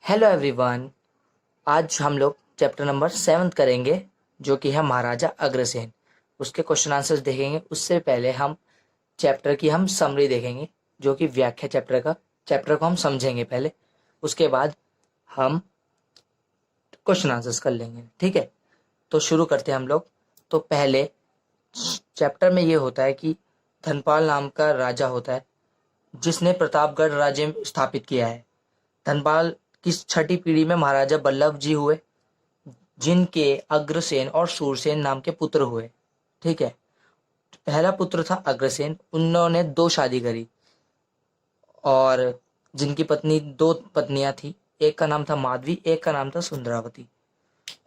Hello everyone. आज हम लोग चैप्टर नंबर 7 करेंगे, जो कि है महाराजा अग्रसेन। उसके क्वेश्चन आंसर्स देखेंगे। उससे पहले हम चैप्टर की समरी देखेंगे, जो कि व्याख्या चैप्टर को हम समझेंगे पहले। उसके बाद हम क्वेश्चन आंसर्स कर लेंगे। ठीक है, तो शुरू करते हैं हम लोग। तो पहले चैप्टर में ये होता है कि धनपाल नाम का राजा होता है, जिसने प्रतापगढ़ राज्य स्थापित किया है। धनपाल की छठी पीढ़ी में महाराजा बल्लभ जी हुए, जिनके अग्रसेन और शूरसेन नाम के पुत्र हुए। ठीक है, पहला पुत्र था अग्रसेन। उन्होंने दो शादी करी और जिनकी पत्नी दो पत्नियां थी। एक का नाम था माधवी, एक का नाम था सुंदरावती।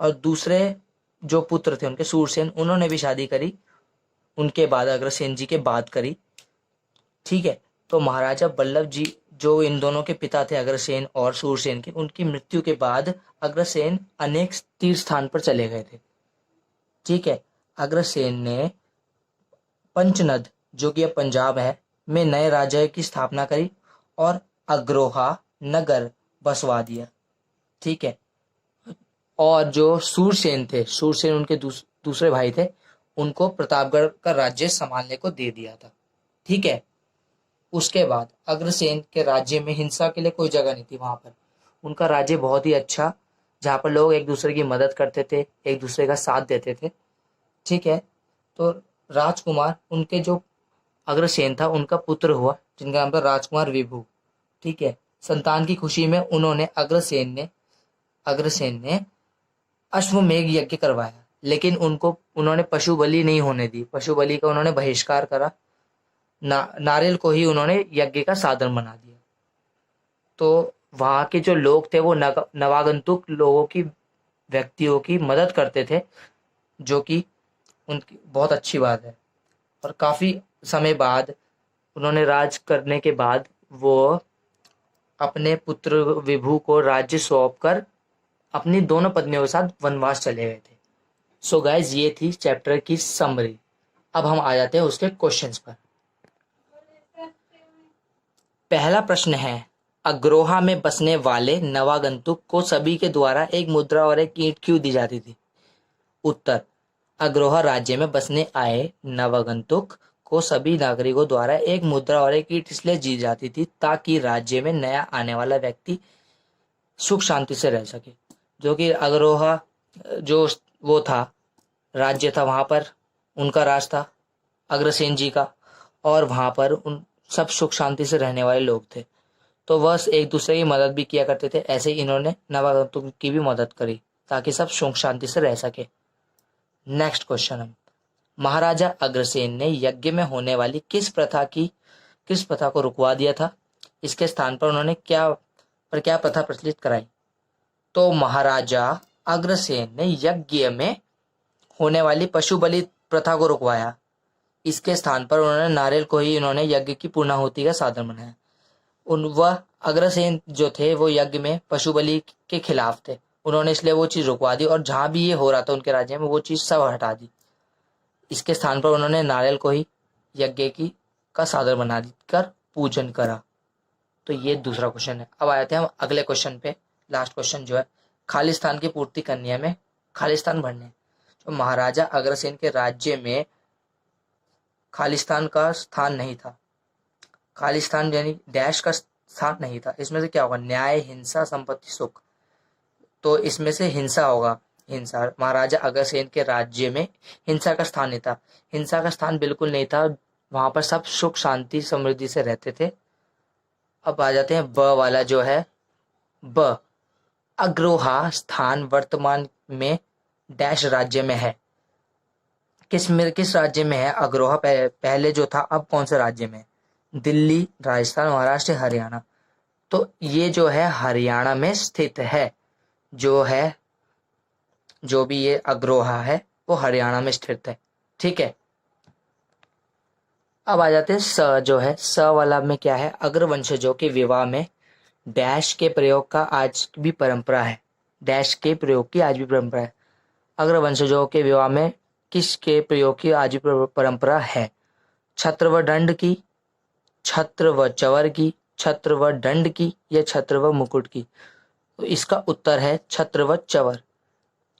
और दूसरे जो पुत्र थे उनके शूरसेन, उन्होंने भी शादी करी, उनके बाद अग्रसेन जी के बाद करी। ठीक है, तो महाराजा बल्लभ जी, जो इन दोनों के पिता थे अग्रसेन और शूरसेन के, उनकी मृत्यु के बाद अग्रसेन अनेक तीर्थ स्थान पर चले गए थे। ठीक है, अग्रसेन ने पंचनद, जो कि अब पंजाब है, में नए राज्य की स्थापना करी और अग्रोहा नगर बसवा दिया। ठीक है, और जो सूरसेन थे, सूरसेन उनके दूसरे भाई थे, उनको प्रतापगढ़ का राज्य संभालने को दे दिया था। ठीक है, उसके बाद अग्रसेन के राज्य में हिंसा के लिए कोई जगह नहीं थी। वहां पर उनका राज्य बहुत ही अच्छा, जहाँ पर लोग एक दूसरे की मदद करते थे, एक दूसरे का साथ देते थे। ठीक है, तो राजकुमार, उनके जो अग्रसेन था उनका पुत्र हुआ, जिनका नाम था राजकुमार विभु। ठीक है, संतान की खुशी में उन्होंने अग्रसेन ने अश्वमेघ यज्ञ करवाया, लेकिन उन्होंने पशु बलि नहीं होने दी। पशु बलि का उन्होंने बहिष्कार करा। नारियल को ही उन्होंने यज्ञ का साधन बना दिया। तो वहां के जो लोग थे वो नवागंतुक लोगों की, व्यक्तियों की मदद करते थे, जो कि उनकी बहुत अच्छी बात है। और काफी समय बाद, उन्होंने राज करने के बाद, वो अपने पुत्र विभु को राज्य सौंप कर अपनी दोनों पत्नियों के साथ वनवास चले गए थे। सो गाइज, ये थी चैप्टर की समरी। अब हम आ जाते हैं उसके क्वेश्चंस पर। पहला प्रश्न है, अग्रोहा में बसने वाले नवागंतुक को सभी के द्वारा एक मुद्रा और एक ईंट क्यों दी जाती थी? उत्तर, अग्रोहा राज्य में बसने आए नवागंतुक को सभी नागरिकों द्वारा एक मुद्रा और एक ईंट इसलिए दी जाती थी ताकि राज्य में नया आने वाला व्यक्ति सुख शांति से रह सके। जो कि अग्रोहा, जो वो था, राज्य था, वहां पर उनका राज था अग्रसेन जी का, और वहां पर उन सब सुख शांति से रहने वाले लोग थे। तो वह एक दूसरे की मदद भी किया करते थे। ऐसे ही इन्होंने नवागंतुक की भी मदद करी ताकि सब सुख शांति से रह सके। नेक्स्ट क्वेश्चन है, महाराजा अग्रसेन ने यज्ञ में होने वाली किस प्रथा को रुकवा दिया था? इसके स्थान पर उन्होंने क्या प्रथा प्रचलित कराई? तो महाराजा अग्रसेन ने यज्ञ में होने वाली पशु बलि प्रथा को रुकवाया। इसके स्थान पर उन्होंने नारियल को ही इन्होंने यज्ञ की पूर्णाहुति का साधन बनाया। वह अग्रसेन जो थे वो यज्ञ में पशु बलि के खिलाफ थे। उन्होंने इसलिए वो चीज रुकवा दी, और जहां भी ये हो रहा था उनके राज्य में, वो चीज सब हटा दी। इसके स्थान पर उन्होंने नारियल को ही यज्ञ की का साधन बना कर पूजन करा। तो ये दूसरा क्वेश्चन है। अब आ जाते हैं हम अगले क्वेश्चन पे। लास्ट क्वेश्चन जो है, खालिस्तान की पूर्ति करनी है हमें, खालिस्तान भरने। तो महाराजा अग्रसेन के राज्य में खालिस्तान का स्थान नहीं था। खालिस्तान यानी डैश का स्थान नहीं था। इसमें से क्या होगा? न्याय, हिंसा, संपत्ति, सुख। तो इसमें से हिंसा होगा। हिंसा, महाराजा अग्रसेन के राज्य में हिंसा का स्थान नहीं था। हिंसा का स्थान बिल्कुल नहीं था। वहां पर सब सुख शांति समृद्धि से रहते थे। अब आ जाते हैं ब वाला जो है, ब, अग्रोहा स्थान वर्तमान में डैश राज्य में है। किस राज्य में है अग्रोहा? पहले जो था, अब कौन से राज्य में? दिल्ली, राजस्थान, महाराष्ट्र, हरियाणा। तो ये जो है हरियाणा में स्थित है। जो है, जो भी ये अग्रोहा है वो हरियाणा में स्थित है। ठीक है, अब आ जाते हैं स जो है, स वाला में क्या है? अग्रवंशजों के विवाह में डैश के प्रयोग का आज भी परंपरा है। डैश के प्रयोग की आज भी परंपरा है। अग्रवंशजों के विवाह में किसके प्रयोग की आज भी परंपरा है? छत्र व दंड की, छत्र व चवर की, छत्र व दंड की, या छत्र व मुकुट की? तो इसका उत्तर है छत्र व चवर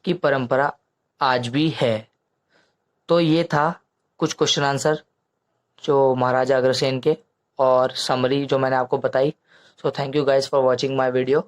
की परंपरा आज भी है। तो ये था कुछ क्वेश्चन आंसर जो महाराजा अग्रसेन के और समरी जो मैंने आपको बताई। So thank you guys for watching my video.